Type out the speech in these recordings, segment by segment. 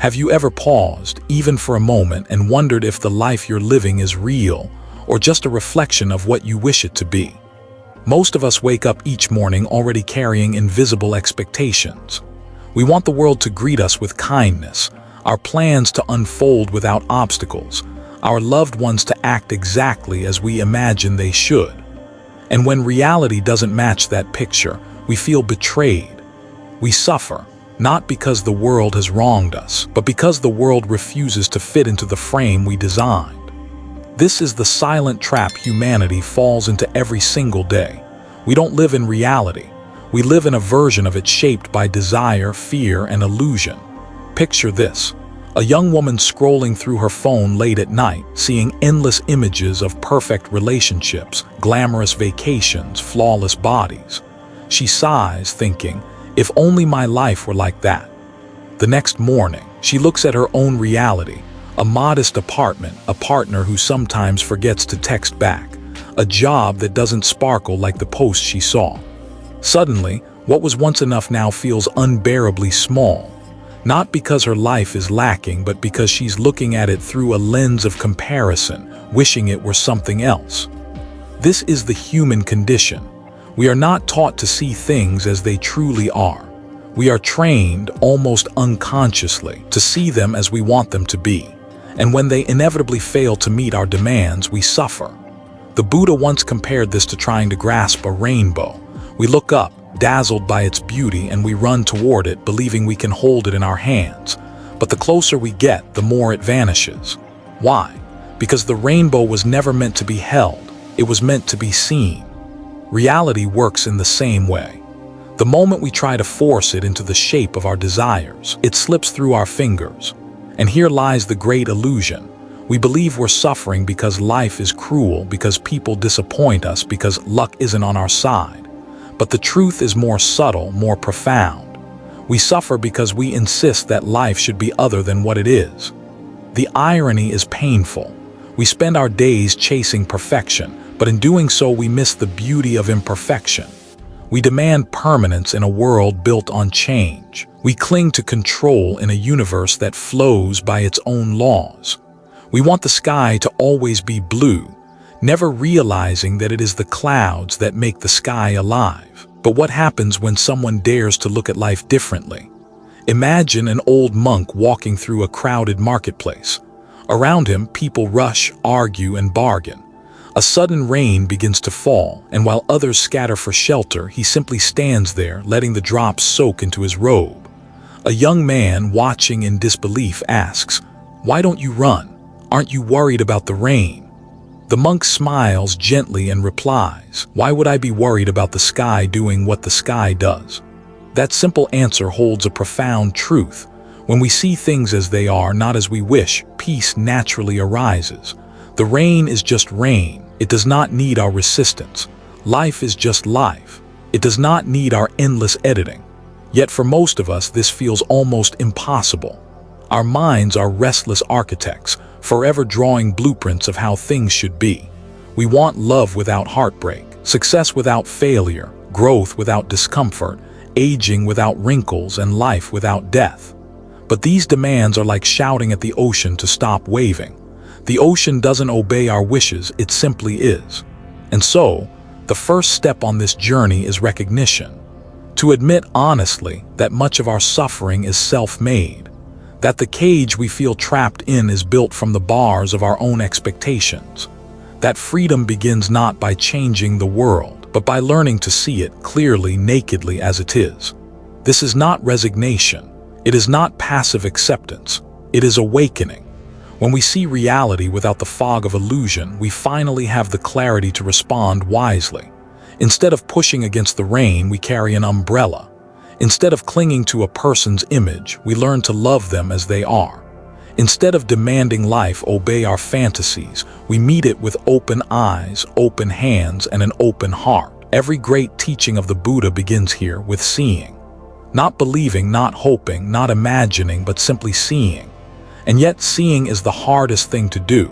Have you ever paused, even for a moment, and wondered if the life you're living is real or just a reflection of what you wish it to be? Most of us wake up each morning already carrying invisible expectations. We want the world to greet us with kindness, our plans to unfold without obstacles, our loved ones to act exactly as we imagine they should. And when reality doesn't match that picture, we feel betrayed. We suffer, not because the world has wronged us, but because the world refuses to fit into the frame we designed. This is the silent trap humanity falls into every single day. We don't live in reality. We live in a version of it shaped by desire, fear, and illusion. Picture this: a young woman scrolling through her phone late at night, seeing endless images of perfect relationships, glamorous vacations, flawless bodies. She sighs, thinking, "If only my life were like that." The next morning, she looks at her own reality: a modest apartment, a partner who sometimes forgets to text back, a job that doesn't sparkle like the post she saw. Suddenly, what was once enough now feels unbearably small. Not because her life is lacking, but because she's looking at it through a lens of comparison, wishing it were something else. This is the human condition. We are not taught to see things as they truly are. We are trained, almost unconsciously, to see them as we want them to be. And when they inevitably fail to meet our demands, we suffer. The Buddha once compared this to trying to grasp a rainbow. We look up, dazzled by its beauty, and we run toward it, believing we can hold it in our hands. But the closer we get, the more it vanishes. Why? Because the rainbow was never meant to be held. It was meant to be seen. Reality works in the same way. The moment we try to force it into the shape of our desires, it slips through our fingers. And here lies the great illusion. We believe we're suffering because life is cruel, because people disappoint us, because luck isn't on our side. But the truth is more subtle, more profound. We suffer because we insist that life should be other than what it is. The irony is painful. We spend our days chasing perfection, but in doing so we miss the beauty of imperfection. We demand permanence in a world built on change. We cling to control in a universe that flows by its own laws. We want the sky to always be blue, never realizing that it is the clouds that make the sky alive. But what happens when someone dares to look at life differently? Imagine an old monk walking through a crowded marketplace. Around him, people rush, argue, and bargain. A sudden rain begins to fall, and while others scatter for shelter, he simply stands there, letting the drops soak into his robe. A young man, watching in disbelief, asks, "Why don't you run? Aren't you worried about the rain?" The monk smiles gently and replies, "Why would I be worried about the sky doing what the sky does?" That simple answer holds a profound truth. When we see things as they are, not as we wish, peace naturally arises. The rain is just rain. It does not need our resistance. Life is just life. It does not need our endless editing. Yet for most of us, this feels almost impossible. Our minds are restless architects, forever drawing blueprints of how things should be. We want love without heartbreak, success without failure, growth without discomfort, aging without wrinkles, and life without death. But these demands are like shouting at the ocean to stop waving. The ocean doesn't obey our wishes, it simply is. And so, the first step on this journey is recognition. To admit honestly that much of our suffering is self-made, that the cage we feel trapped in is built from the bars of our own expectations. That freedom begins not by changing the world, but by learning to see it clearly, nakedly as it is. This is not resignation. It is not passive acceptance. It is awakening. When we see reality without the fog of illusion, we finally have the clarity to respond wisely. Instead of pushing against the rain, we carry an umbrella. Instead of clinging to a person's image, we learn to love them as they are. Instead of demanding life obey our fantasies, we meet it with open eyes, open hands, and an open heart. Every great teaching of the Buddha begins here with seeing. Not believing, not hoping, not imagining, but simply seeing. And yet seeing is the hardest thing to do.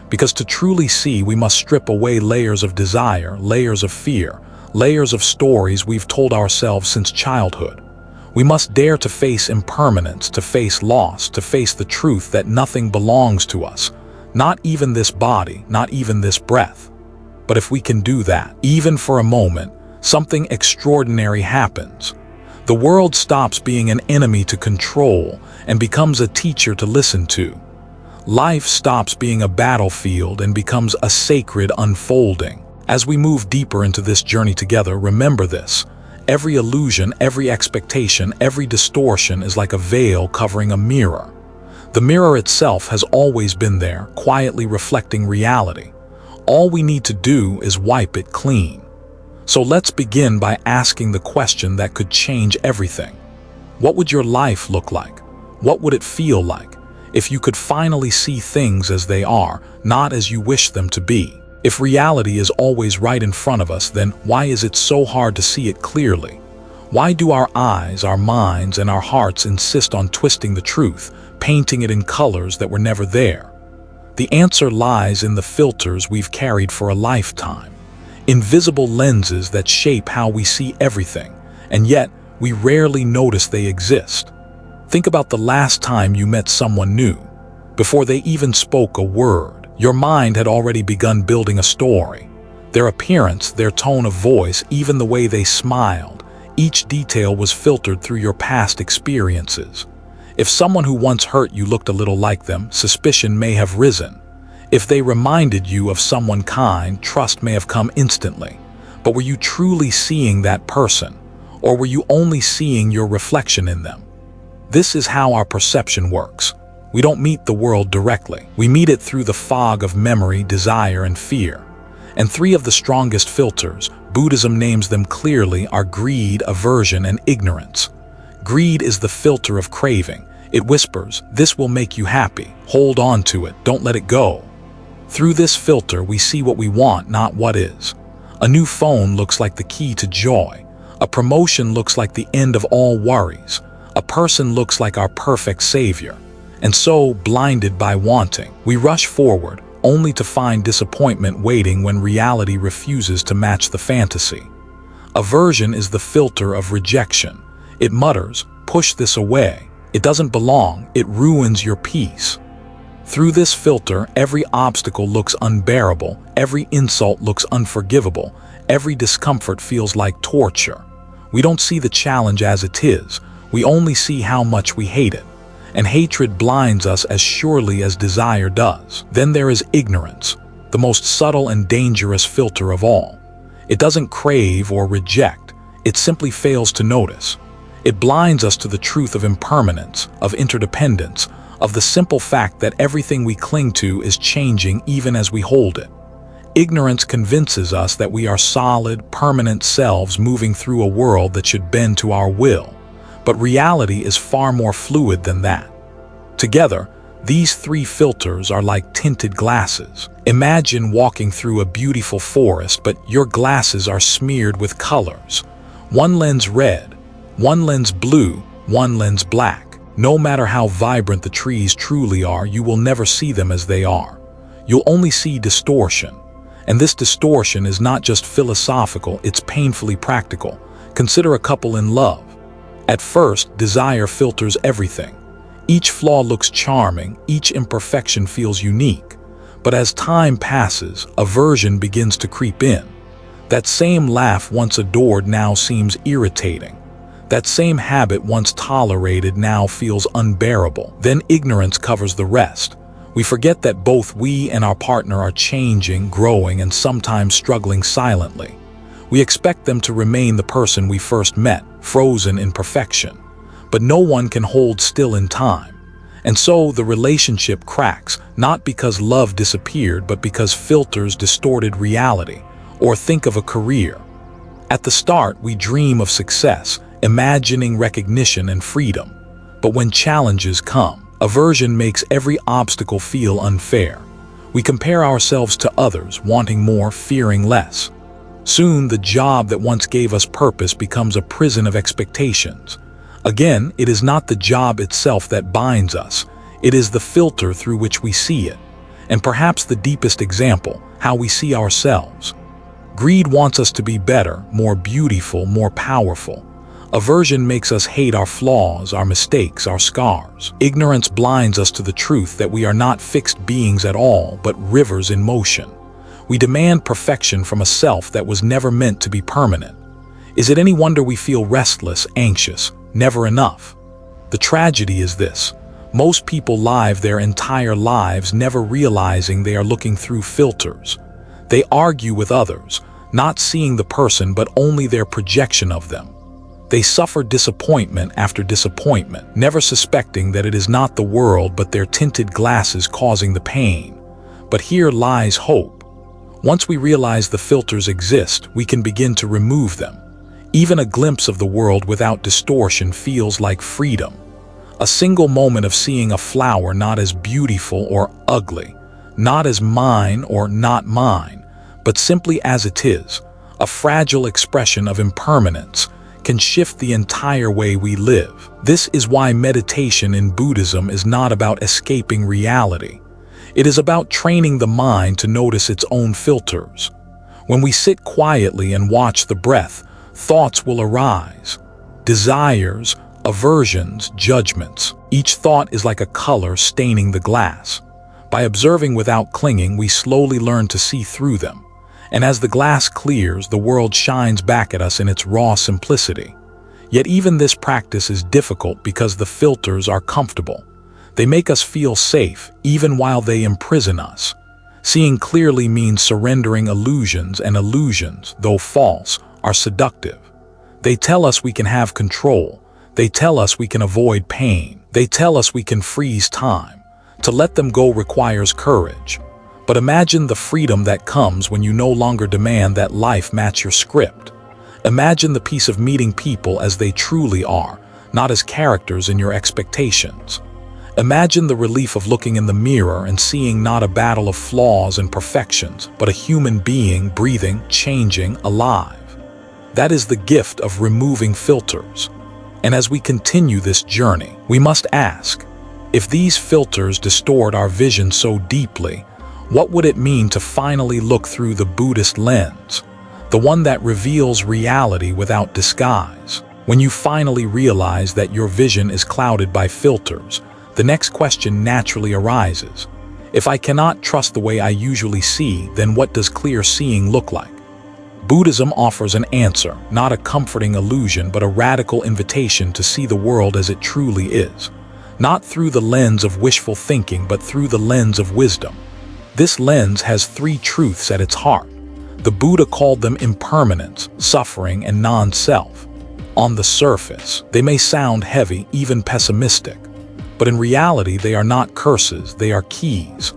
Because to truly see, we must strip away layers of desire, layers of fear, layers of stories we've told ourselves since childhood. We must dare to face impermanence, to face loss, to face the truth that nothing belongs to us, not even this body, not even this breath. But if we can do that, even for a moment, something extraordinary happens. The world stops being an enemy to control and becomes a teacher to listen to. Life stops being a battlefield and becomes a sacred unfolding. As we move deeper into this journey together, remember this. Every illusion, every expectation, every distortion is like a veil covering a mirror. The mirror itself has always been there, quietly reflecting reality. All we need to do is wipe it clean. So let's begin by asking the question that could change everything. What would your life look like? What would it feel like if you could finally see things as they are, not as you wish them to be? If reality is always right in front of us, then why is it so hard to see it clearly? Why do our eyes, our minds, and our hearts insist on twisting the truth, painting it in colors that were never there? The answer lies in the filters we've carried for a lifetime, invisible lenses that shape how we see everything, and yet we rarely notice they exist. Think about the last time you met someone new. Before they even spoke a word, your mind had already begun building a story. Their appearance, their tone of voice, even the way they smiled, each detail was filtered through your past experiences. If someone who once hurt you looked a little like them, suspicion may have risen. If they reminded you of someone kind, trust may have come instantly. But were you truly seeing that person? Or were you only seeing your reflection in them? This is how our perception works. We don't meet the world directly. We meet it through the fog of memory, desire, and fear. And three of the strongest filters, Buddhism names them clearly, are greed, aversion, and ignorance. Greed is the filter of craving. It whispers, "This will make you happy. Hold on to it. Don't let it go." Through this filter, we see what we want, not what is. A new phone looks like the key to joy. A promotion looks like the end of all worries. A person looks like our perfect savior. And so, blinded by wanting, we rush forward, only to find disappointment waiting when reality refuses to match the fantasy. Aversion is the filter of rejection. It mutters, "Push this away. It doesn't belong. It ruins your peace." Through this filter, every obstacle looks unbearable, every insult looks unforgivable, every discomfort feels like torture. We don't see the challenge as it is. We only see how much we hate it. And hatred blinds us as surely as desire does. Then there is ignorance, the most subtle and dangerous filter of all. It doesn't crave or reject, it simply fails to notice. It blinds us to the truth of impermanence, of interdependence, of the simple fact that everything we cling to is changing even as we hold it. Ignorance convinces us that we are solid, permanent selves moving through a world that should bend to our will. But reality is far more fluid than that. Together, these three filters are like tinted glasses. Imagine walking through a beautiful forest, but your glasses are smeared with colors. One lens red, one lens blue, one lens black. No matter how vibrant the trees truly are, you will never see them as they are. You'll only see distortion. And this distortion is not just philosophical, it's painfully practical. Consider a couple in love. At first, desire filters everything. Each flaw looks charming, each imperfection feels unique. But as time passes, aversion begins to creep in. That same laugh once adored now seems irritating. That same habit once tolerated now feels unbearable. Then ignorance covers the rest. We forget that both we and our partner are changing, growing, and sometimes struggling silently. We expect them to remain the person we first met, frozen in perfection. But no one can hold still in time. And so the relationship cracks, not because love disappeared, but because filters distorted reality. Or think of a career. At the start, we dream of success, imagining recognition and freedom. But when challenges come, aversion makes every obstacle feel unfair. We compare ourselves to others, wanting more, fearing less. Soon, the job that once gave us purpose becomes a prison of expectations. Again, it is not the job itself that binds us. It is the filter through which we see it. And perhaps the deepest example, how we see ourselves. Greed wants us to be better, more beautiful, more powerful. Aversion makes us hate our flaws, our mistakes, our scars. Ignorance blinds us to the truth that we are not fixed beings at all, but rivers in motion. We demand perfection from a self that was never meant to be permanent. Is it any wonder we feel restless, anxious, never enough? The tragedy is this: most people live their entire lives never realizing they are looking through filters. They argue with others, not seeing the person but only their projection of them. They suffer disappointment after disappointment, never suspecting that it is not the world but their tinted glasses causing the pain. But here lies hope. Once we realize the filters exist, we can begin to remove them. Even a glimpse of the world without distortion feels like freedom. A single moment of seeing a flower not as beautiful or ugly, not as mine or not mine, but simply as it is, a fragile expression of impermanence, can shift the entire way we live. This is why meditation in Buddhism is not about escaping reality. It is about training the mind to notice its own filters. When we sit quietly and watch the breath, thoughts will arise. Desires, aversions, judgments. Each thought is like a color staining the glass. By observing without clinging, we slowly learn to see through them. And as the glass clears, the world shines back at us in its raw simplicity. Yet even this practice is difficult because the filters are comfortable. They make us feel safe, even while they imprison us. Seeing clearly means surrendering illusions, and illusions, though false, are seductive. They tell us we can have control. They tell us we can avoid pain. They tell us we can freeze time. To let them go requires courage. But imagine the freedom that comes when you no longer demand that life match your script. Imagine the peace of meeting people as they truly are, not as characters in your expectations. Imagine the relief of looking in the mirror and seeing not a battle of flaws and perfections, but a human being breathing, changing, alive. That is the gift of removing filters. And as we continue this journey, we must ask, if these filters distort our vision so deeply, what would it mean to finally look through the Buddhist lens, the one that reveals reality without disguise? When you finally realize that your vision is clouded by filters, the next question naturally arises. If I cannot trust the way I usually see, then what does clear seeing look like? Buddhism offers an answer, not a comforting illusion, but a radical invitation to see the world as it truly is. Not through the lens of wishful thinking, but through the lens of wisdom. This lens has three truths at its heart. The Buddha called them impermanence, suffering, and non-self. On the surface, they may sound heavy, even pessimistic. But in reality, they are not curses, they are keys.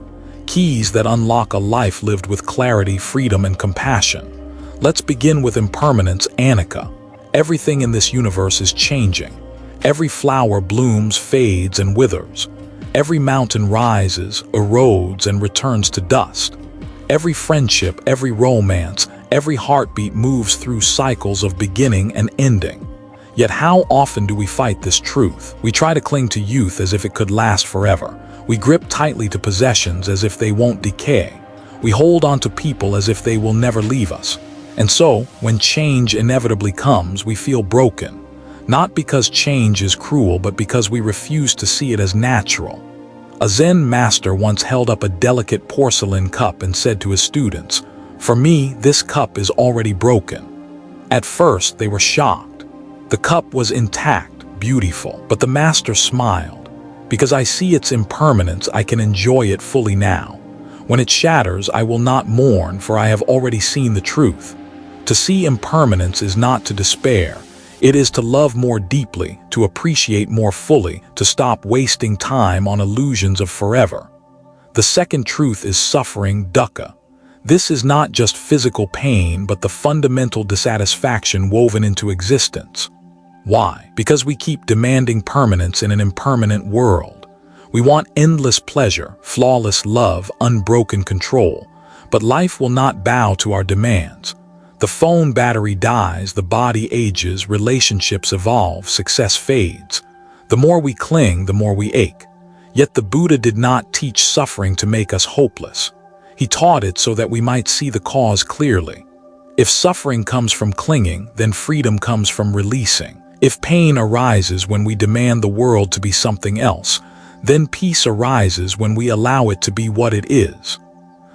Keys that unlock a life lived with clarity, freedom, and compassion. Let's begin with impermanence, anicca. Everything in this universe is changing. Every flower blooms, fades, and withers. Every mountain rises, erodes, and returns to dust. Every friendship, every romance, every heartbeat moves through cycles of beginning and ending. Yet how often do we fight this truth? We try to cling to youth as if it could last forever. We grip tightly to possessions as if they won't decay. We hold on to people as if they will never leave us. And so, when change inevitably comes, we feel broken. Not because change is cruel, but because we refuse to see it as natural. A Zen master once held up a delicate porcelain cup and said to his students, "For me, this cup is already broken." At first, they were shocked. The cup was intact, beautiful, but the master smiled. "Because I see its impermanence, I can enjoy it fully now. When it shatters, I will not mourn, for I have already seen the truth." To see impermanence is not to despair. It is to love more deeply, to appreciate more fully, to stop wasting time on illusions of forever. The second truth is suffering, dukkha. This is not just physical pain, but the fundamental dissatisfaction woven into existence. Why? Because we keep demanding permanence in an impermanent world. We want endless pleasure, flawless love, unbroken control. But life will not bow to our demands. The phone battery dies, the body ages, relationships evolve, success fades. The more we cling, the more we ache. Yet the Buddha did not teach suffering to make us hopeless. He taught it so that we might see the cause clearly. If suffering comes from clinging, then freedom comes from releasing. If pain arises when we demand the world to be something else, then peace arises when we allow it to be what it is.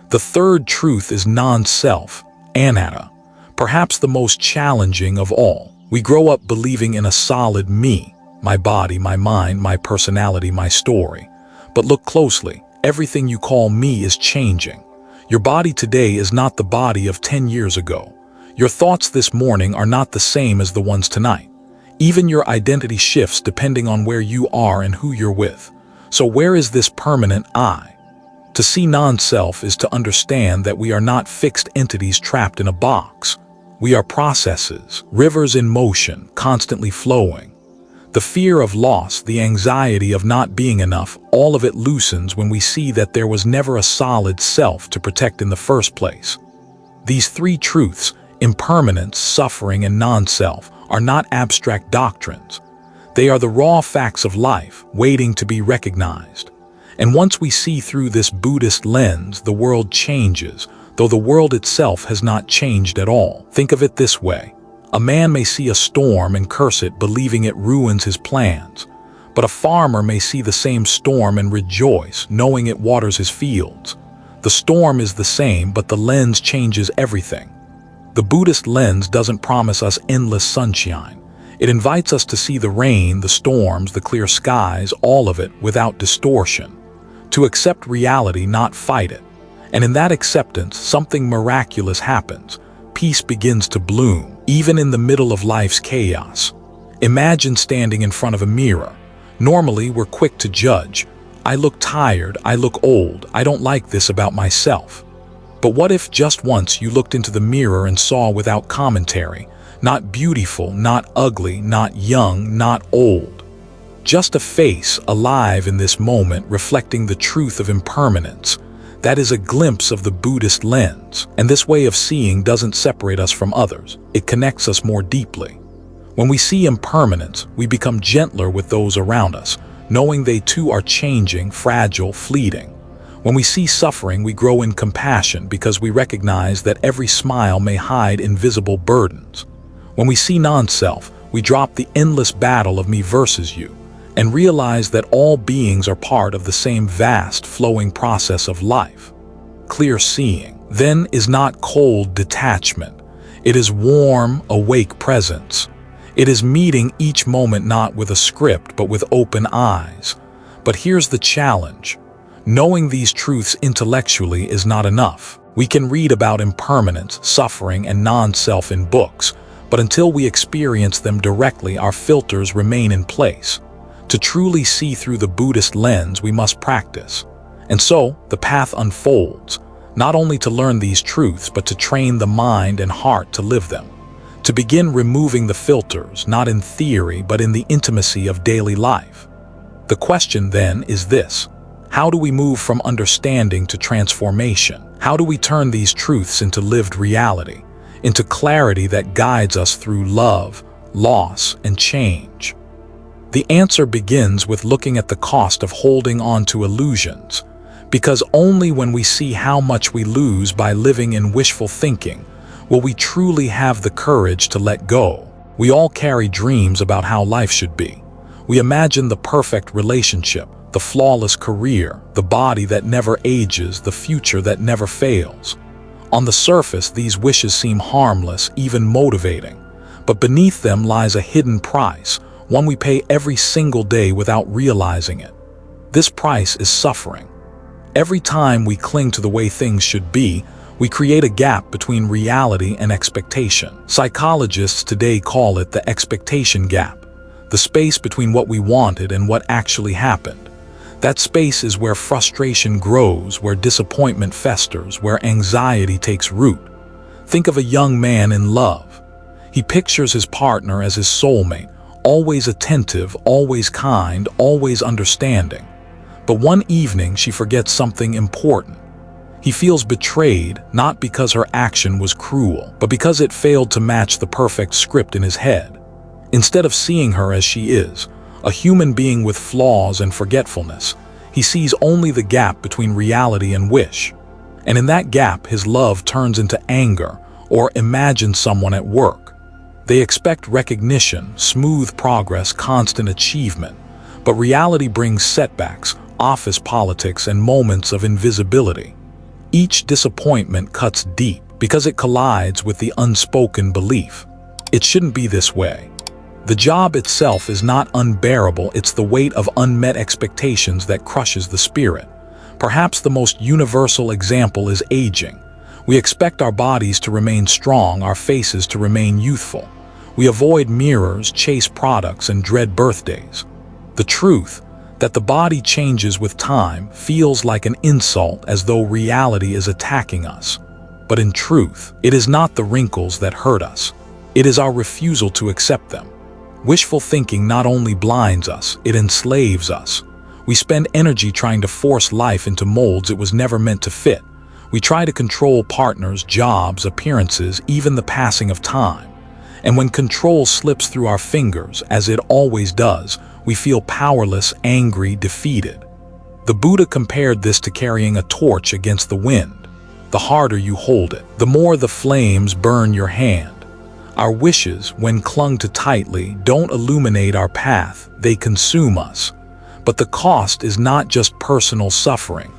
The third truth is non-self, anatta, perhaps the most challenging of all. We grow up believing in a solid me, my body, my mind, my personality, my story. But look closely, everything you call me is changing. Your body today is not the body of 10 years ago. Your thoughts this morning are not the same as the ones tonight. Even your identity shifts depending on where you are and who you're with. So where is this permanent I? To see non-self is to understand that we are not fixed entities trapped in a box. We are processes, rivers in motion, constantly flowing. The fear of loss, the anxiety of not being enough, all of it loosens when we see that there was never a solid self to protect in the first place. These three truths, impermanence, suffering, and non-self, are not abstract doctrines. They are the raw facts of life, waiting to be recognized. And once we see through this Buddhist lens, the world changes, though the world itself has not changed at all. Think of it this way. A man may see a storm and curse it, believing it ruins his plans. But a farmer may see the same storm and rejoice, knowing it waters his fields. The storm is the same, but the lens changes everything. The Buddhist lens doesn't promise us endless sunshine. It invites us to see the rain, the storms, the clear skies, all of it without distortion. To accept reality, not fight it. And in that acceptance, something miraculous happens. Peace begins to bloom, even in the middle of life's chaos. Imagine standing in front of a mirror. Normally, we're quick to judge. I look tired, I look old, I don't like this about myself. But what if just once you looked into the mirror and saw without commentary, not beautiful, not ugly, not young, not old. Just a face alive in this moment, reflecting the truth of impermanence. That is a glimpse of the Buddhist lens, and this way of seeing doesn't separate us from others. It connects us more deeply. When we see impermanence, we become gentler with those around us, knowing they too are changing, fragile, fleeting. When we see suffering, we grow in compassion because we recognize that every smile may hide invisible burdens. When we see non-self, we drop the endless battle of me versus you, and realize that all beings are part of the same vast, flowing process of life. Clear seeing, then, is not cold detachment. It is warm, awake presence. It is meeting each moment not with a script, but with open eyes. But here's the challenge. Knowing these truths intellectually is not enough. We can read about impermanence, suffering, and non-self in books, but until we experience them directly, our filters remain in place. To truly see through the Buddhist lens, we must practice. And so, the path unfolds, not only to learn these truths, but to train the mind and heart to live them. To begin removing the filters, not in theory, but in the intimacy of daily life. The question then is this: how do we move from understanding to transformation? How do we turn these truths into lived reality, into clarity that guides us through love, loss, and change? The answer begins with looking at the cost of holding on to illusions, because only when we see how much we lose by living in wishful thinking will we truly have the courage to let go. We all carry dreams about how life should be. We imagine the perfect relationship, the flawless career, the body that never ages, the future that never fails. On the surface, these wishes seem harmless, even motivating, but beneath them lies a hidden price, one we pay every single day without realizing it. This price is suffering. Every time we cling to the way things should be, we create a gap between reality and expectation. Psychologists today call it the expectation gap, the space between what we wanted and what actually happened. That space is where frustration grows, where disappointment festers, where anxiety takes root. Think of a young man in love. He pictures his partner as his soulmate, always attentive, always kind, always understanding. But one evening she forgets something important. He feels betrayed, not because her action was cruel, but because it failed to match the perfect script in his head. Instead of seeing her as she is, a human being with flaws and forgetfulness, he sees only the gap between reality and wish. And in that gap, his love turns into anger, or imagine someone at work. They expect recognition, smooth progress, constant achievement. But reality brings setbacks, office politics, and moments of invisibility. Each disappointment cuts deep because it collides with the unspoken belief. It shouldn't be this way. The job itself is not unbearable, it's the weight of unmet expectations that crushes the spirit. Perhaps the most universal example is aging. We expect our bodies to remain strong, our faces to remain youthful. We avoid mirrors, chase products, and dread birthdays. The truth, that the body changes with time, feels like an insult, as though reality is attacking us. But in truth, it is not the wrinkles that hurt us. It is our refusal to accept them. Wishful thinking not only blinds us, it enslaves us. We spend energy trying to force life into molds it was never meant to fit. We try to control partners, jobs, appearances, even the passing of time. And when control slips through our fingers, as it always does, we feel powerless, angry, defeated. The Buddha compared this to carrying a torch against the wind. The harder you hold it, the more the flames burn your hand. Our wishes, when clung to tightly, don't illuminate our path, they consume us. But the cost is not just personal suffering.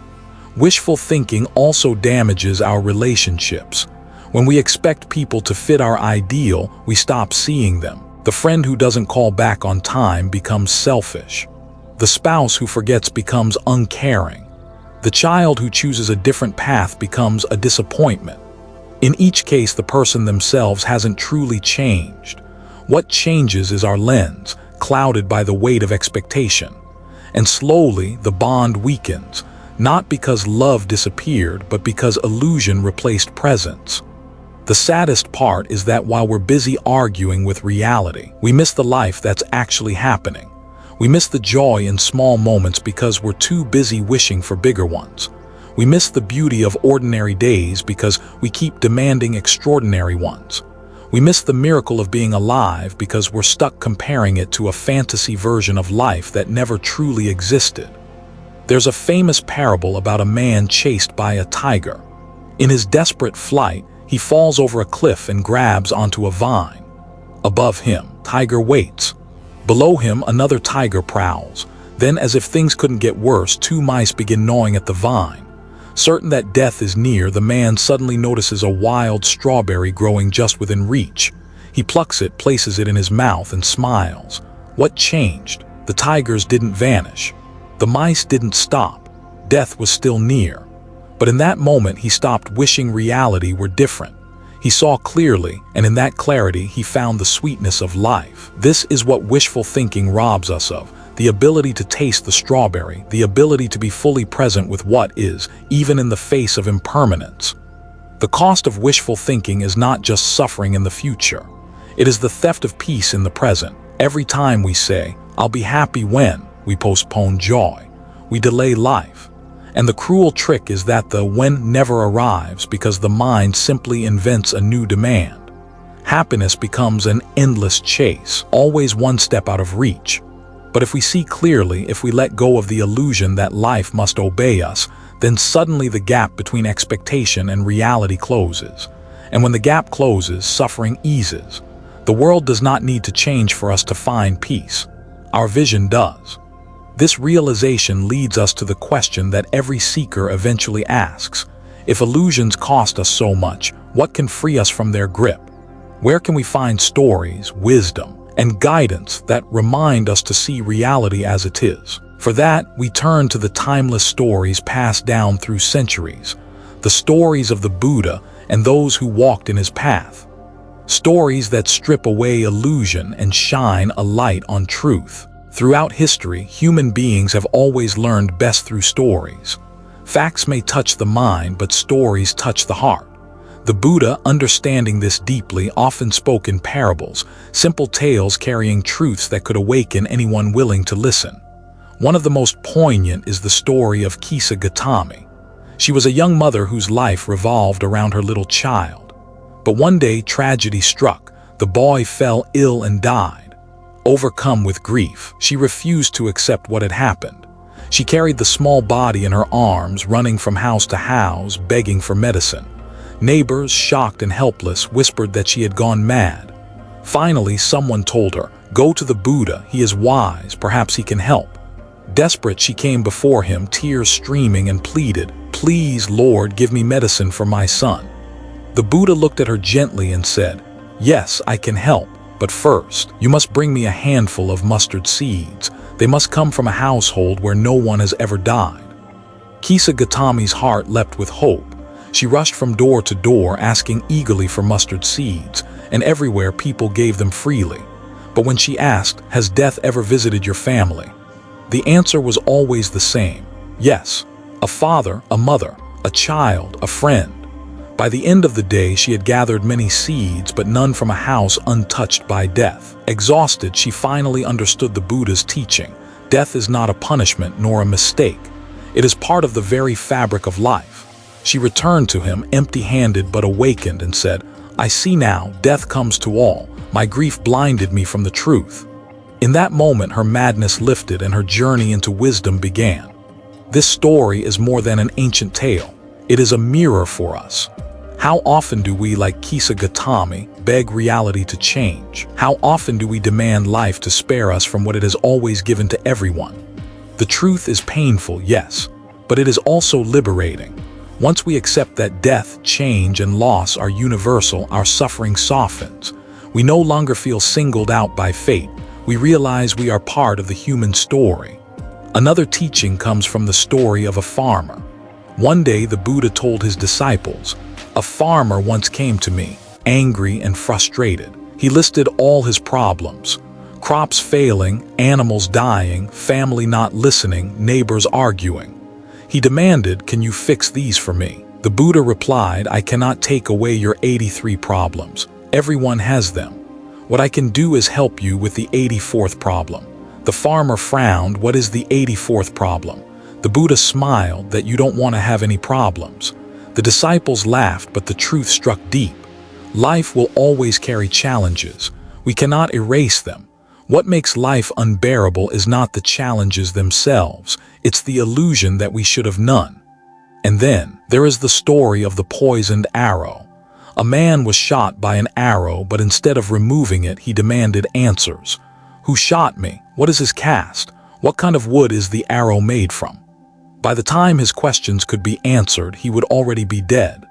Wishful thinking also damages our relationships. When we expect people to fit our ideal, we stop seeing them. The friend who doesn't call back on time becomes selfish. The spouse who forgets becomes uncaring. The child who chooses a different path becomes a disappointment. In each case, the person themselves hasn't truly changed. What changes is our lens, clouded by the weight of expectation. And slowly, the bond weakens, not because love disappeared, but because illusion replaced presence. The saddest part is that while we're busy arguing with reality, we miss the life that's actually happening. We miss the joy in small moments because we're too busy wishing for bigger ones. We miss the beauty of ordinary days because we keep demanding extraordinary ones. We miss the miracle of being alive because we're stuck comparing it to a fantasy version of life that never truly existed. There's a famous parable about a man chased by a tiger. In his desperate flight, he falls over a cliff and grabs onto a vine. Above him, tiger waits. Below him, another tiger prowls. Then, as if things couldn't get worse, two mice begin gnawing at the vine. Certain that death is near, the man suddenly notices a wild strawberry growing just within reach. He plucks it, places it in his mouth, and smiles. What changed? The tigers didn't vanish. The mice didn't stop. Death was still near. But in that moment, he stopped wishing reality were different. He saw clearly, and in that clarity, he found the sweetness of life. This is what wishful thinking robs us of: the ability to taste the strawberry, the ability to be fully present with what is, even in the face of impermanence. The cost of wishful thinking is not just suffering in the future. It is the theft of peace in the present. Every time we say, "I'll be happy when," we postpone joy. We delay life. And the cruel trick is that the when never arrives because the mind simply invents a new demand. Happiness becomes an endless chase, always one step out of reach. But if we see clearly, if we let go of the illusion that life must obey us, then suddenly the gap between expectation and reality closes. And when the gap closes, suffering eases. The world does not need to change for us to find peace. Our vision does. This realization leads us to the question that every seeker eventually asks: if illusions cost us so much, what can free us from their grip? Where can we find stories, wisdom, and guidance that remind us to see reality as it is? For that, we turn to the timeless stories passed down through centuries, the stories of the Buddha and those who walked in his path. Stories that strip away illusion and shine a light on truth. Throughout history, human beings have always learned best through stories. Facts may touch the mind, but stories touch the heart. The Buddha, understanding this deeply, often spoke in parables, simple tales carrying truths that could awaken anyone willing to listen. One of the most poignant is the story of Kisa Gautami. She was a young mother whose life revolved around her little child. But one day, tragedy struck. The boy fell ill and died. Overcome with grief, she refused to accept what had happened. She carried the small body in her arms, running from house to house, begging for medicine. Neighbors, shocked and helpless, whispered that she had gone mad. Finally, someone told her, "Go to the Buddha, he is wise, perhaps he can help." Desperate, she came before him, tears streaming, and pleaded, "Please, Lord, give me medicine for my son." The Buddha looked at her gently and said, "Yes, I can help, but first, you must bring me a handful of mustard seeds. They must come from a household where no one has ever died." Kisa Gautami's heart leapt with hope. She rushed from door to door, asking eagerly for mustard seeds, and everywhere people gave them freely. But when she asked, "Has death ever visited your family?" the answer was always the same: yes, a father, a mother, a child, a friend. By the end of the day, she had gathered many seeds, but none from a house untouched by death. Exhausted, she finally understood the Buddha's teaching. Death is not a punishment nor a mistake. It is part of the very fabric of life. She returned to him, empty-handed but awakened, and said, "I see now, death comes to all. My grief blinded me from the truth." In that moment, her madness lifted and her journey into wisdom began. This story is more than an ancient tale. It is a mirror for us. How often do we, like Kisa Gautami, beg reality to change? How often do we demand life to spare us from what it has always given to everyone? The truth is painful, yes, but it is also liberating. Once we accept that death, change, and loss are universal, our suffering softens. We no longer feel singled out by fate. We realize we are part of the human story. Another teaching comes from the story of a farmer. One day, the Buddha told his disciples, "A farmer once came to me, angry and frustrated. He listed all his problems: crops failing, animals dying, family not listening, neighbors arguing. He demanded, 'Can you fix these for me?' The Buddha replied, 'I cannot take away your 83 problems. Everyone has them. What I can do is help you with the 84th problem." The farmer frowned. "What is the 84th problem?" The Buddha smiled, "That you don't want to have any problems." The disciples laughed, but the truth struck deep. Life will always carry challenges. We cannot erase them. What makes life unbearable is not the challenges themselves, it's the illusion that we should have none. And then, there is the story of the poisoned arrow. A man was shot by an arrow, but instead of removing it, he demanded answers. Who shot me? What is his caste? What kind of wood is the arrow made from? By the time his questions could be answered, he would already be dead.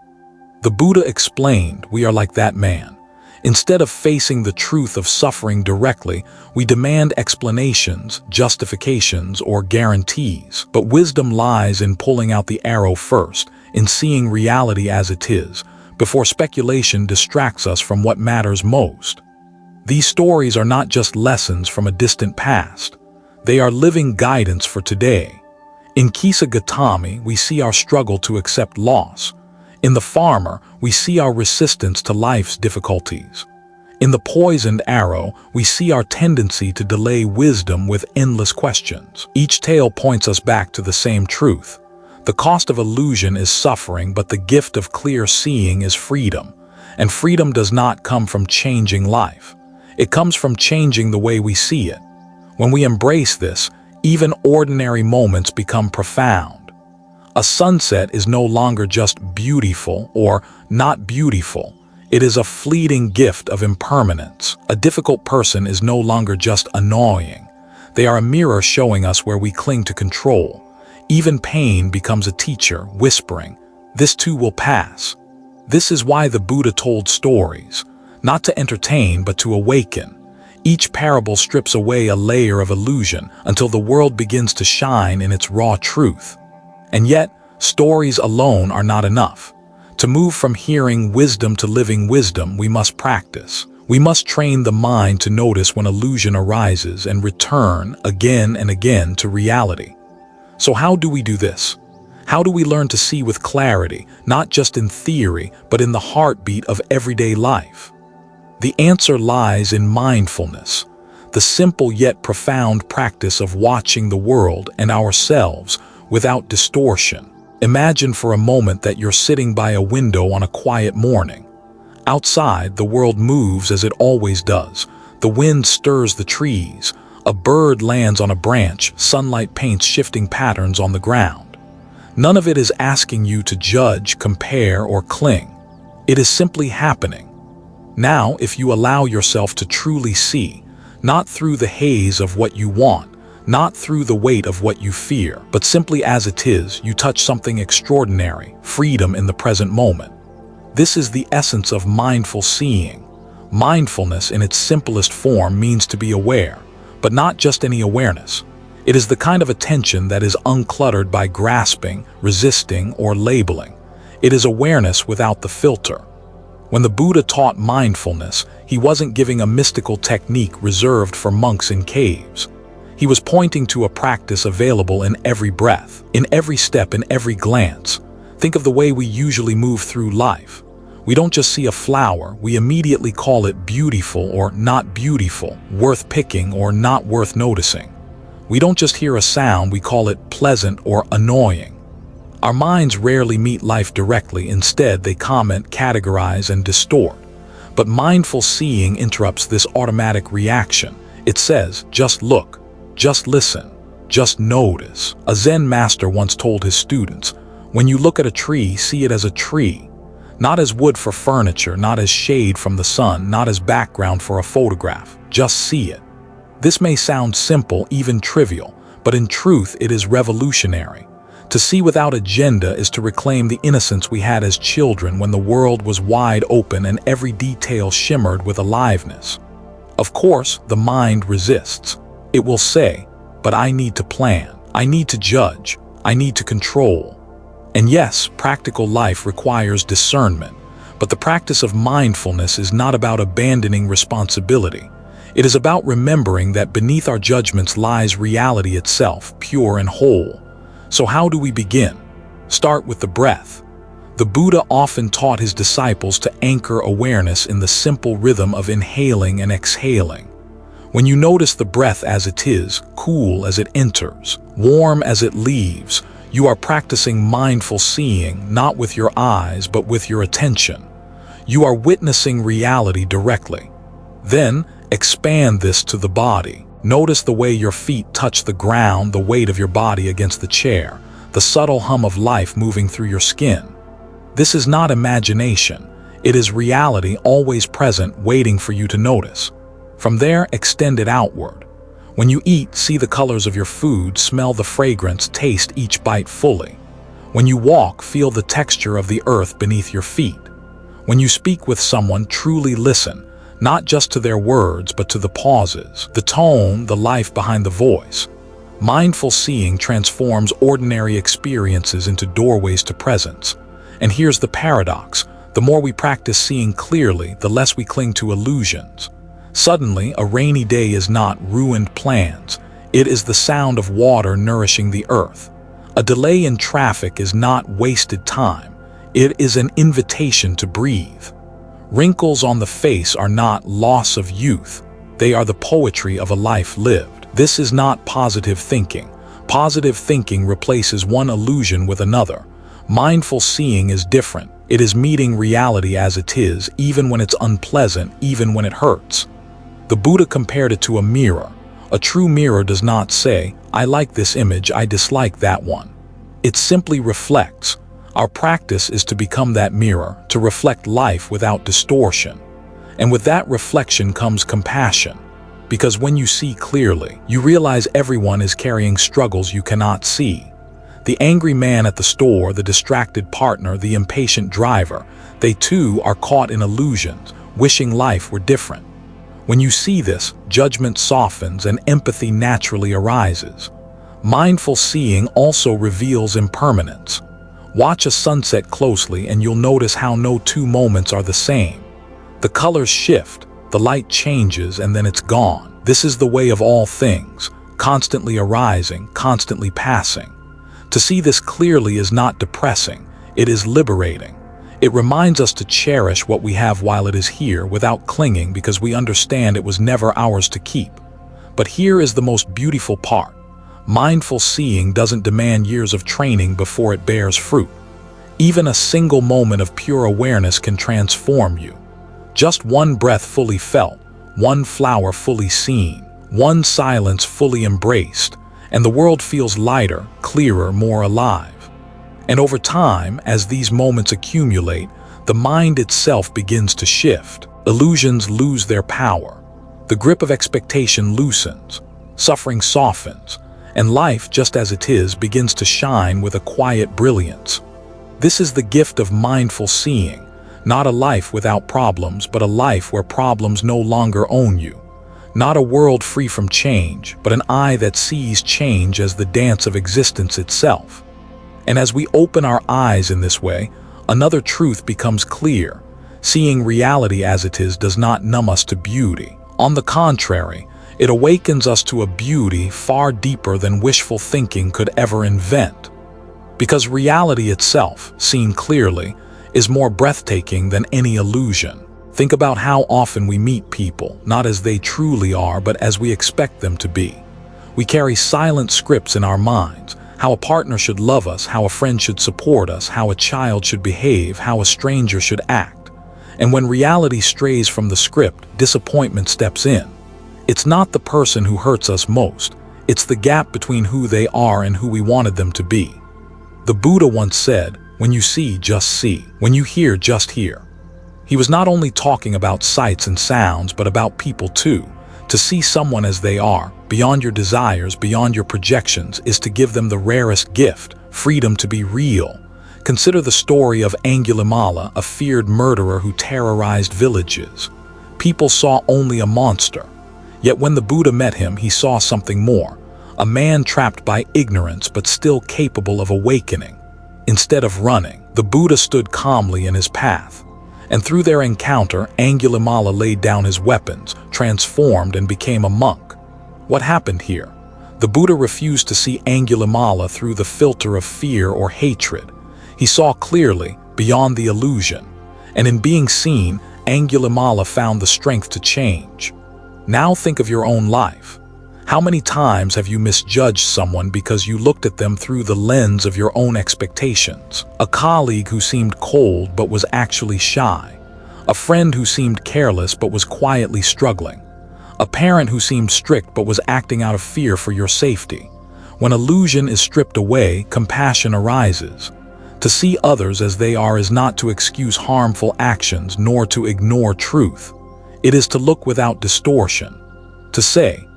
The Buddha explained, we are like that man. Instead of facing the truth of suffering directly, we demand explanations, justifications, or guarantees. But wisdom lies in pulling out the arrow first, in seeing reality as it is, before speculation distracts us from what matters most. These stories are not just lessons from a distant past. They are living guidance for today. In Kisa Gautami, we see our struggle to accept loss. In the farmer, we see our resistance to life's difficulties. In the poisoned arrow, we see our tendency to delay wisdom with endless questions. Each tale points us back to the same truth. The cost of illusion is suffering, but the gift of clear seeing is freedom. And freedom does not come from changing life. It comes from changing the way we see it. When we embrace this, even ordinary moments become profound. A sunset is no longer just beautiful or not beautiful. It is a fleeting gift of impermanence. A difficult person is no longer just annoying. They are a mirror showing us where we cling to control. Even pain becomes a teacher, whispering, "This too will pass." This is why the Buddha told stories, not to entertain but to awaken. Each parable strips away a layer of illusion until the world begins to shine in its raw truth. And yet, stories alone are not enough. To move from hearing wisdom to living wisdom, we must practice. We must train the mind to notice when illusion arises and return again and again to reality. So how do we do this? How do we learn to see with clarity, not just in theory, but in the heartbeat of everyday life? The answer lies in mindfulness, the simple yet profound practice of watching the world and ourselves without distortion. Imagine for a moment that you're sitting by a window on a quiet morning. Outside, the world moves as it always does. The wind stirs the trees. A bird lands on a branch. Sunlight paints shifting patterns on the ground. None of it is asking you to judge, compare, or cling. It is simply happening. Now, if you allow yourself to truly see, not through the haze of what you want, not through the weight of what you fear, but simply as it is, you touch something extraordinary, freedom in the present moment. This is the essence of mindful seeing. Mindfulness in its simplest form means to be aware, but not just any awareness. It is the kind of attention that is uncluttered by grasping, resisting, or labeling. It is awareness without the filter. When the Buddha taught mindfulness, he wasn't giving a mystical technique reserved for monks in caves. He was pointing to a practice available in every breath, in every step, in every glance. Think of the way we usually move through life. We don't just see a flower, we immediately call it beautiful or not beautiful, worth picking or not worth noticing. We don't just hear a sound, we call it pleasant or annoying. Our minds rarely meet life directly, instead they comment, categorize, and distort. But mindful seeing interrupts this automatic reaction. It says, just look, just listen, just notice. A Zen master once told his students, when you look at a tree, see it as a tree, not as wood for furniture, not as shade from the sun, not as background for a photograph, just see it. This may sound simple, even trivial, but in truth it is revolutionary. To see without agenda is to reclaim the innocence we had as children when the world was wide open and every detail shimmered with aliveness. Of course, the mind resists. It will say, but I need to plan, I need to judge, I need to control. And yes, practical life requires discernment, but the practice of mindfulness is not about abandoning responsibility. It is about remembering that beneath our judgments lies reality itself, pure and whole. So how do we begin? Start with the breath. The Buddha often taught his disciples to anchor awareness in the simple rhythm of inhaling and exhaling. When you notice the breath as it is, cool as it enters, warm as it leaves, you are practicing mindful seeing, not with your eyes but with your attention. You are witnessing reality directly. Then, expand this to the body. Notice the way your feet touch the ground, the weight of your body against the chair, the subtle hum of life moving through your skin. This is not imagination. It is reality always present, waiting for you to notice. From there, extend it outward. When you eat, see the colors of your food, smell the fragrance, taste each bite fully. When you walk, feel the texture of the earth beneath your feet. When you speak with someone, truly listen. Not just to their words, but to the pauses, the tone, the life behind the voice. Mindful seeing transforms ordinary experiences into doorways to presence. And here's the paradox. The more we practice seeing clearly, the less we cling to illusions. Suddenly, a rainy day is not ruined plans. It is the sound of water nourishing the earth. A delay in traffic is not wasted time. It is an invitation to breathe. Wrinkles on the face are not loss of youth. They are the poetry of a life lived. This is not positive thinking. Positive thinking replaces one illusion with another. Mindful seeing is different. It is meeting reality as it is, even when it's unpleasant, even when it hurts. The Buddha compared it to a mirror. A true mirror does not say, I like this image, I dislike that one. It simply reflects. Our practice is to become that mirror, to reflect life without distortion. And with that reflection comes compassion. Because when you see clearly, you realize everyone is carrying struggles you cannot see. The angry man at the store, the distracted partner, the impatient driver, they too are caught in illusions, wishing life were different. When you see this, judgment softens and empathy naturally arises. Mindful seeing also reveals impermanence. Watch a sunset closely and you'll notice how no two moments are the same. The colors shift, the light changes, and then it's gone. This is the way of all things, constantly arising, constantly passing. To see this clearly is not depressing, it is liberating. It reminds us to cherish what we have while it is here without clinging because we understand it was never ours to keep. But here is the most beautiful part. Mindful seeing doesn't demand years of training before it bears fruit. Even a single moment of pure awareness can transform you. Just one breath fully felt, one flower fully seen, one silence fully embraced, and the world feels lighter, clearer, more alive. And over time, as these moments accumulate, the mind itself begins to shift. Illusions lose their power. The grip of expectation loosens, suffering softens, and life, just as it is, begins to shine with a quiet brilliance. This is the gift of mindful seeing, not a life without problems, but a life where problems no longer own you. Not a world free from change, but an eye that sees change as the dance of existence itself. And as we open our eyes in this way, another truth becomes clear. Seeing reality as it is does not numb us to beauty. On the contrary, it awakens us to a beauty far deeper than wishful thinking could ever invent. Because reality itself, seen clearly, is more breathtaking than any illusion. Think about how often we meet people, not as they truly are, but as we expect them to be. We carry silent scripts in our minds, how a partner should love us, how a friend should support us, how a child should behave, how a stranger should act. And when reality strays from the script, disappointment steps in. It's not the person who hurts us most, it's the gap between who they are and who we wanted them to be. The Buddha once said, "When you see, just see. When you hear, just hear." He was not only talking about sights and sounds, but about people too. To see someone as they are, beyond your desires, beyond your projections, is to give them the rarest gift, freedom to be real. Consider the story of Angulimala, a feared murderer who terrorized villages. People saw only a monster. Yet when the Buddha met him, he saw something more. A man trapped by ignorance but still capable of awakening. Instead of running, the Buddha stood calmly in his path. And through their encounter, Angulimala laid down his weapons, transformed, and became a monk. What happened here? The Buddha refused to see Angulimala through the filter of fear or hatred. He saw clearly, beyond the illusion. And in being seen, Angulimala found the strength to change. Now think of your own life. How many times have you misjudged someone because you looked at them through the lens of your own expectations? A colleague who seemed cold but was actually shy. A friend who seemed careless but was quietly struggling. A parent who seemed strict but was acting out of fear for your safety. When illusion is stripped away, compassion arises. To see others as they are is not to excuse harmful actions nor to ignore truth. It is to look without distortion. To say,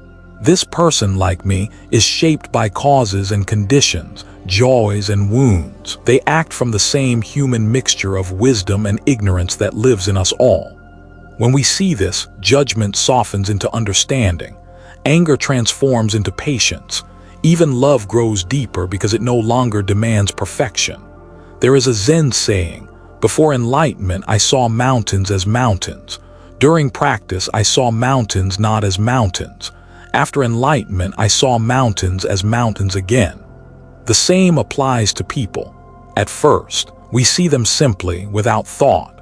"This person, like me, is shaped by causes and conditions, joys and wounds. They act from the same human mixture of wisdom and ignorance that lives in us all." When we see this, judgment softens into understanding. Anger transforms into patience. Even love grows deeper because it no longer demands perfection. There is a Zen saying, "Before enlightenment, I saw mountains as mountains. During practice, I saw mountains not as mountains. After enlightenment, I saw mountains as mountains again." The same applies to people. At first, we see them simply, without thought.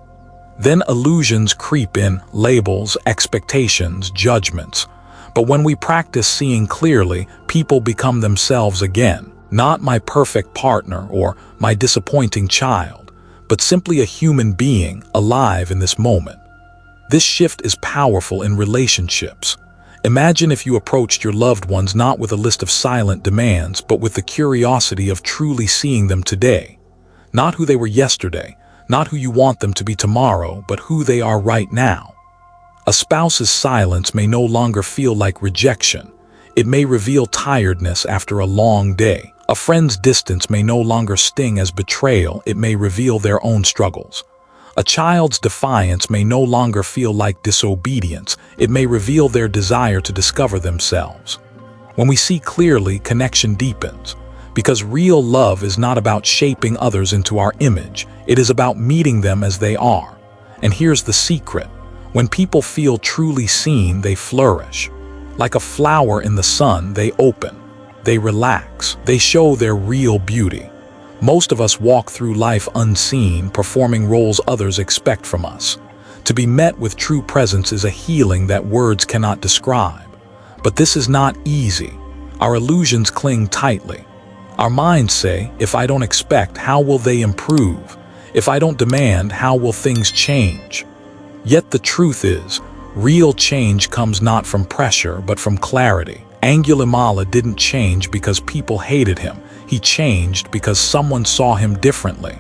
Then illusions creep in, labels, expectations, judgments. But when we practice seeing clearly, people become themselves again. Not my perfect partner or my disappointing child, but simply a human being alive in this moment. This shift is powerful in relationships. Imagine if you approached your loved ones not with a list of silent demands, but with the curiosity of truly seeing them today. Not who they were yesterday, not who you want them to be tomorrow, but who they are right now. A spouse's silence may no longer feel like rejection. It may reveal tiredness after a long day. A friend's distance may no longer sting as betrayal. It may reveal their own struggles. A child's defiance may no longer feel like disobedience. It may reveal their desire to discover themselves. When we see clearly, connection deepens. Because real love is not about shaping others into our image. It is about meeting them as they are. And here's the secret. When people feel truly seen, they flourish. Like a flower in the sun, they open. They relax. They show their real beauty. Most of us walk through life unseen, performing roles others expect from us. To be met with true presence is a healing that words cannot describe. But this is not easy. Our illusions cling tightly. Our minds say, if I don't expect, how will they improve? If I don't demand, how will things change? Yet the truth is, real change comes not from pressure, but from clarity. Angulimala didn't change because people hated him. He changed because someone saw him differently.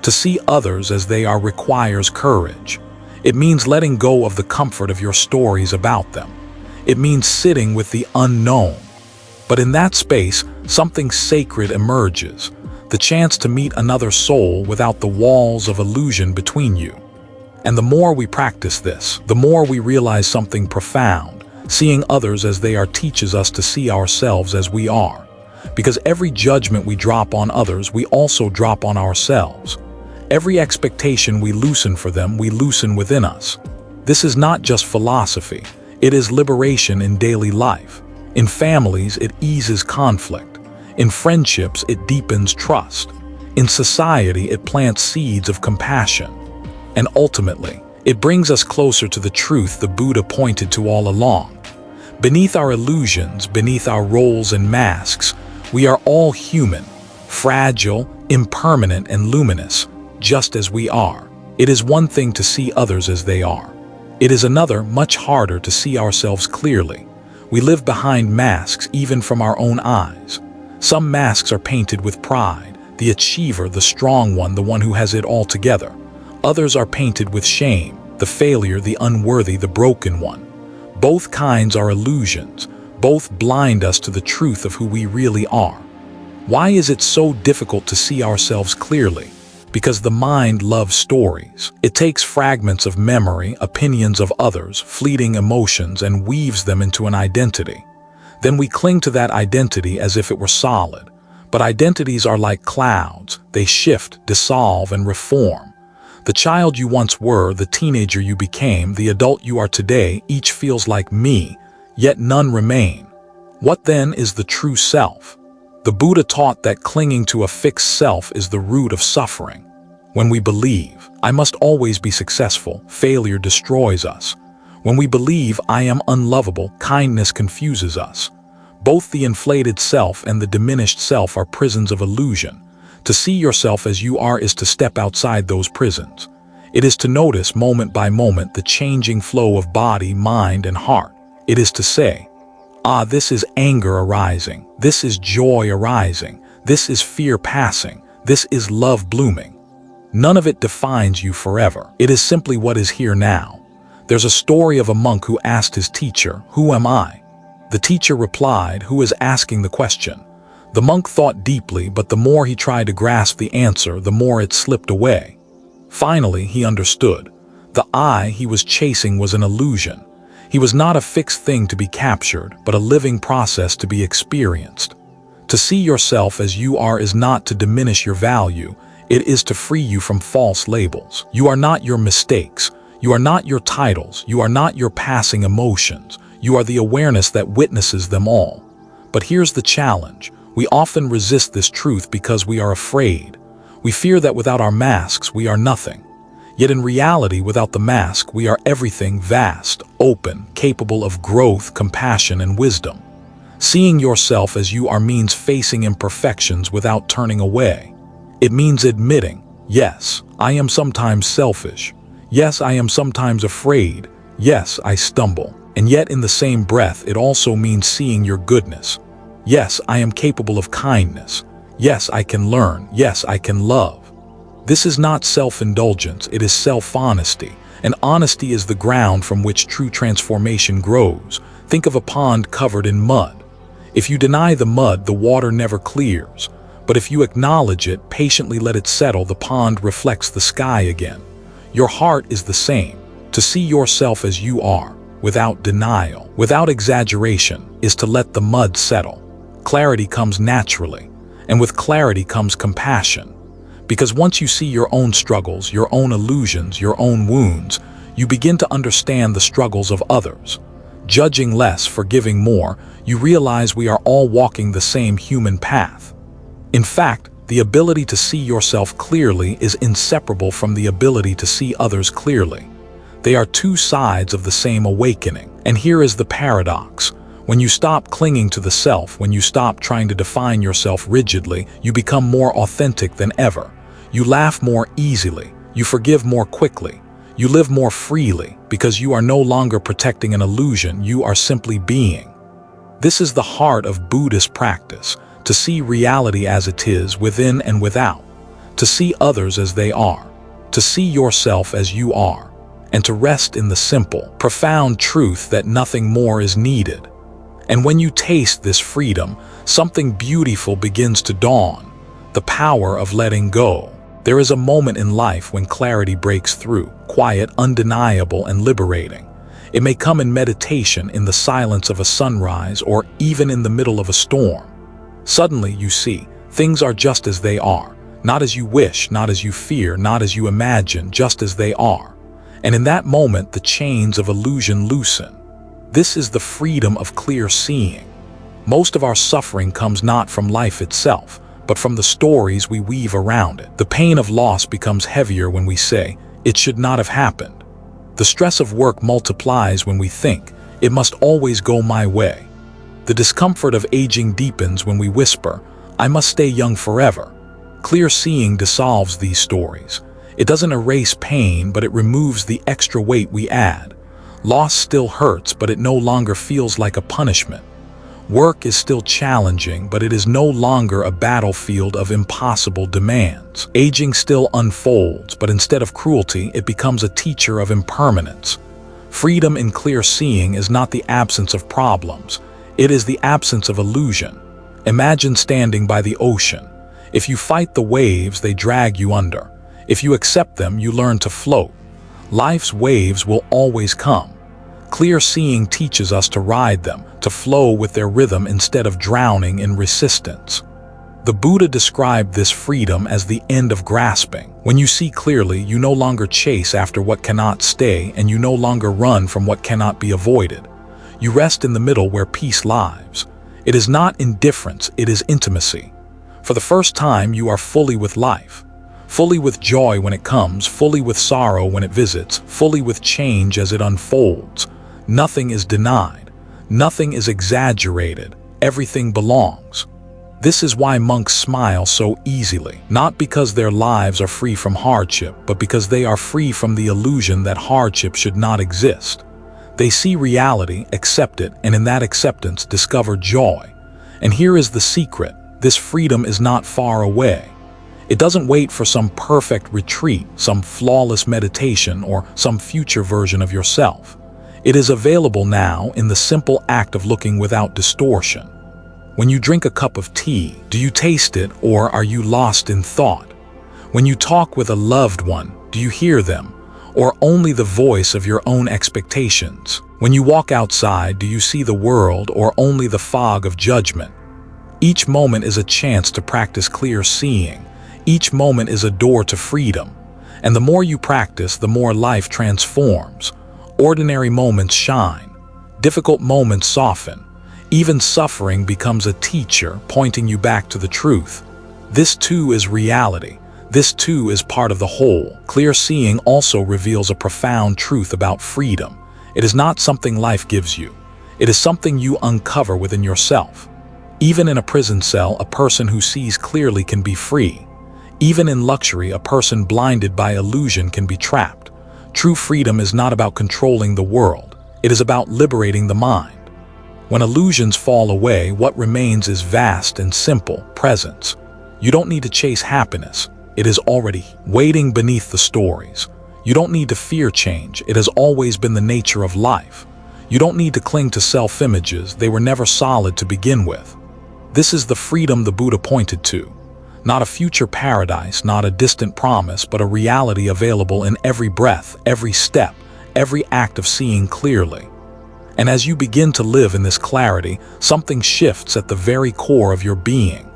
To see others as they are requires courage. It means letting go of the comfort of your stories about them. It means sitting with the unknown. But in that space, something sacred emerges, the chance to meet another soul without the walls of illusion between you. And the more we practice this, the more we realize something profound. Seeing others as they are teaches us to see ourselves as we are. Because every judgment we drop on others, we also drop on ourselves. Every expectation we loosen for them, we loosen within us. This is not just philosophy. It is liberation in daily life. In families, it eases conflict. In friendships, it deepens trust. In society, it plants seeds of compassion. And ultimately, it brings us closer to the truth the Buddha pointed to all along. Beneath our illusions, beneath our roles and masks, we are all human, fragile, impermanent, and luminous, just as we are. It is one thing to see others as they are. It is another, much harder, to see ourselves clearly. We live behind masks, even from our own eyes. Some masks are painted with pride, the achiever, the strong one, the one who has it all together. Others are painted with shame, the failure, the unworthy, the broken one. Both kinds are illusions. Both blind us to the truth of who we really are. Why is it so difficult to see ourselves clearly? Because the mind loves stories. It takes fragments of memory, opinions of others, fleeting emotions, and weaves them into an identity. Then we cling to that identity as if it were solid. But identities are like clouds. They shift, dissolve, and reform. The child you once were, the teenager you became, the adult you are today, each feels like me, yet none remain. What then is the true self? The Buddha taught that clinging to a fixed self is the root of suffering. When we believe, I must always be successful, failure destroys us. When we believe, I am unlovable, kindness confuses us. Both the inflated self and the diminished self are prisons of illusion. To see yourself as you are is to step outside those prisons. It is to notice moment by moment the changing flow of body, mind, and heart. It is to say, this is anger arising, this is joy arising, this is fear passing, this is love blooming. None of it defines you forever. It is simply what is here now. There's a story of a monk who asked his teacher, "Who am I?" The teacher replied, "Who is asking the question?" The monk thought deeply, but the more he tried to grasp the answer, the more it slipped away. Finally, he understood. The I he was chasing was an illusion. He was not a fixed thing to be captured, but a living process to be experienced. To see yourself as you are is not to diminish your value, it is to free you from false labels. You are not your mistakes, you are not your titles, you are not your passing emotions, you are the awareness that witnesses them all. But here's the challenge. We often resist this truth because we are afraid. We fear that without our masks we are nothing. Yet in reality, without the mask, we are everything, vast, open, capable of growth, compassion, and wisdom. Seeing yourself as you are means facing imperfections without turning away. It means admitting, yes, I am sometimes selfish. Yes, I am sometimes afraid. Yes, I stumble. And yet in the same breath, it also means seeing your goodness. Yes, I am capable of kindness. Yes, I can learn. Yes, I can love. This is not self-indulgence, it is self-honesty, and honesty is the ground from which true transformation grows. Think of a pond covered in mud. If you deny the mud, the water never clears. But if you acknowledge it, patiently let it settle, the pond reflects the sky again. Your heart is the same. To see yourself as you are, without denial, without exaggeration, is to let the mud settle. Clarity comes naturally, and with clarity comes compassion. Because once you see your own struggles, your own illusions, your own wounds, you begin to understand the struggles of others. Judging less, forgiving more, you realize we are all walking the same human path. In fact, the ability to see yourself clearly is inseparable from the ability to see others clearly. They are two sides of the same awakening. And here is the paradox. When you stop clinging to the self, when you stop trying to define yourself rigidly, you become more authentic than ever. You laugh more easily, you forgive more quickly, you live more freely, because you are no longer protecting an illusion, you are simply being. This is the heart of Buddhist practice, to see reality as it is, within and without, to see others as they are, to see yourself as you are. and to rest in the simple, profound truth that nothing more is needed. And when you taste this freedom, something beautiful begins to dawn, the power of letting go. There is a moment in life when clarity breaks through, quiet, undeniable, and liberating. It may come in meditation, in the silence of a sunrise, or even in the middle of a storm. Suddenly you see, things are just as they are, not as you wish, not as you fear, not as you imagine, just as they are. And in that moment, the chains of illusion loosen. This is the freedom of clear seeing. Most of our suffering comes not from life itself, but from the stories we weave around it. The pain of loss becomes heavier when we say, "It should not have happened." The stress of work multiplies when we think, "It must always go my way." The discomfort of aging deepens when we whisper, "I must stay young forever." Clear seeing dissolves these stories. It doesn't erase pain, but it removes the extra weight we add. Loss still hurts, but it no longer feels like a punishment. Work is still challenging, but it is no longer a battlefield of impossible demands. Aging still unfolds, but instead of cruelty, it becomes a teacher of impermanence. Freedom in clear seeing is not the absence of problems. It is the absence of illusion. Imagine standing by the ocean. If you fight the waves, they drag you under. If you accept them, you learn to float. Life's waves will always come. Clear seeing teaches us to ride them, to flow with their rhythm instead of drowning in resistance. The Buddha described this freedom as the end of grasping. When you see clearly, you no longer chase after what cannot stay, and you no longer run from what cannot be avoided. You rest in the middle where peace lies. It is not indifference, it is intimacy. For the first time, you are fully with life. Fully with joy when it comes, fully with sorrow when it visits, fully with change as it unfolds. Nothing is denied. Nothing is exaggerated. Everything belongs. This is why monks smile so easily, not because their lives are free from hardship, but because they are free from the illusion that hardship should not exist. They see reality, accept it, and in that acceptance discover joy. And here is the secret: this freedom is not far away. It doesn't wait for some perfect retreat, some flawless meditation, or some future version of yourself. It is available now in the simple act of looking without distortion. When you drink a cup of tea, do you taste it, or are you lost in thought? When you talk with a loved one, do you hear them, or only the voice of your own expectations? When you walk outside, do you see the world, or only the fog of judgment? Each moment is a chance to practice clear seeing. Each moment is a door to freedom. And the more you practice, the more life transforms. Ordinary moments shine. Difficult moments soften. Even suffering becomes a teacher, pointing you back to the truth. This too is reality. This too is part of the whole. Clear seeing also reveals a profound truth about freedom. It is not something life gives you. It is something you uncover within yourself. Even in a prison cell, a person who sees clearly can be free. Even in luxury, a person blinded by illusion can be trapped. True freedom is not about controlling the world. It is about liberating the mind. When illusions fall away, what remains is vast and simple presence. You don't need to chase happiness. It is already waiting beneath the stories. You don't need to fear change. It has always been the nature of life. You don't need to cling to self-images. They were never solid to begin with. This is the freedom the Buddha pointed to. Not a future paradise, not a distant promise, but a reality available in every breath, every step, every act of seeing clearly. And as you begin to live in this clarity, something shifts at the very core of your being.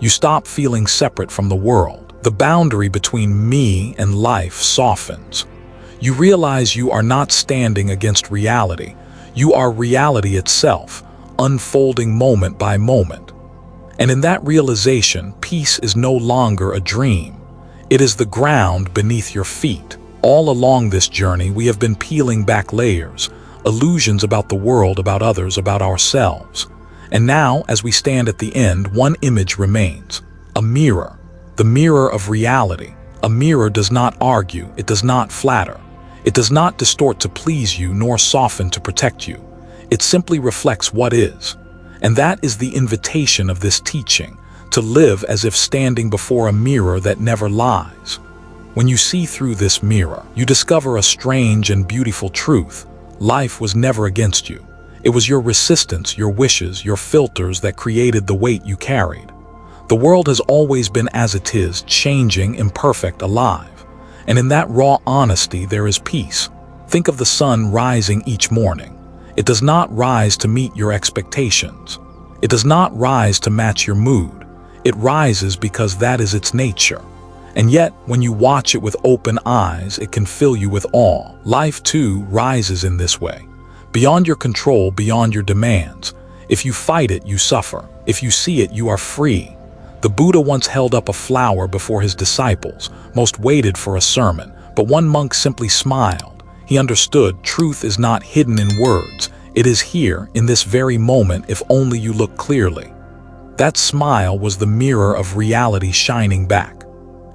You stop feeling separate from the world. The boundary between me and life softens. You realize you are not standing against reality. You are reality itself, unfolding moment by moment. And in that realization, peace is no longer a dream. It is the ground beneath your feet. All along this journey, we have been peeling back layers, illusions about the world, about others, about ourselves. And now, as we stand at the end, one image remains: a mirror, the mirror of reality. A mirror does not argue, it does not flatter. It does not distort to please you, nor soften to protect you. It simply reflects what is. And that is the invitation of this teaching, to live as if standing before a mirror that never lies. When you see through this mirror, you discover a strange and beautiful truth. Life was never against you. It was your resistance, your wishes, your filters that created the weight you carried. The world has always been as it is, changing, imperfect, alive. And in that raw honesty there is peace. Think of the sun rising each morning. It does not rise to meet your expectations. It does not rise to match your mood. It rises because that is its nature. And yet, when you watch it with open eyes, it can fill you with awe. Life, too, rises in this way. Beyond your control, beyond your demands. If you fight it, you suffer. If you see it, you are free. The Buddha once held up a flower before his disciples. Most waited for a sermon, but one monk simply smiled. He understood truth is not hidden in words. It is here, in this very moment, if only you look clearly. That smile was the mirror of reality shining back.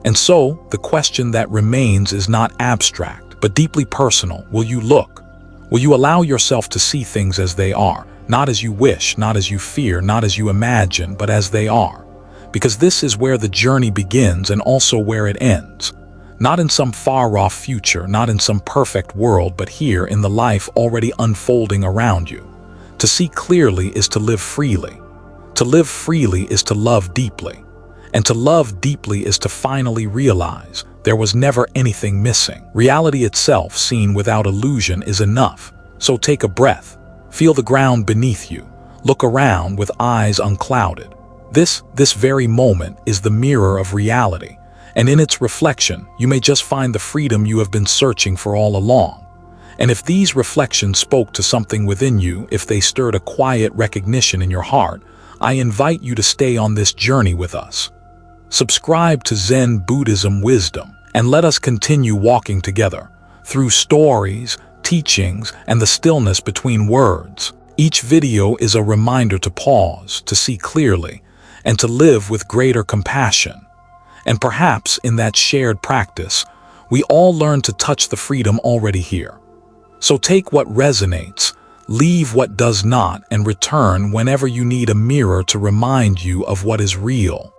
And so, the question that remains is not abstract, but deeply personal. Will you look? Will you allow yourself to see things as they are, not as you wish, not as you fear, not as you imagine, but as they are? Because this is where the journey begins and also where it ends. Not in some far-off future, not in some perfect world, but here in the life already unfolding around you. To see clearly is to live freely. To live freely is to love deeply. And to love deeply is to finally realize there was never anything missing. Reality itself, seen without illusion, is enough. So take a breath. Feel the ground beneath you. Look around with eyes unclouded. This very moment is the mirror of reality. And in its reflection, you may just find the freedom you have been searching for all along. And if these reflections spoke to something within you, if they stirred a quiet recognition in your heart, I invite you to stay on this journey with us. Subscribe to Zen Buddhism Wisdom, and let us continue walking together through stories, teachings, and the stillness between words. Each video is a reminder to pause, to see clearly, and to live with greater compassion. And perhaps in that shared practice, we all learn to touch the freedom already here. So take what resonates, leave what does not, and return whenever you need a mirror to remind you of what is real.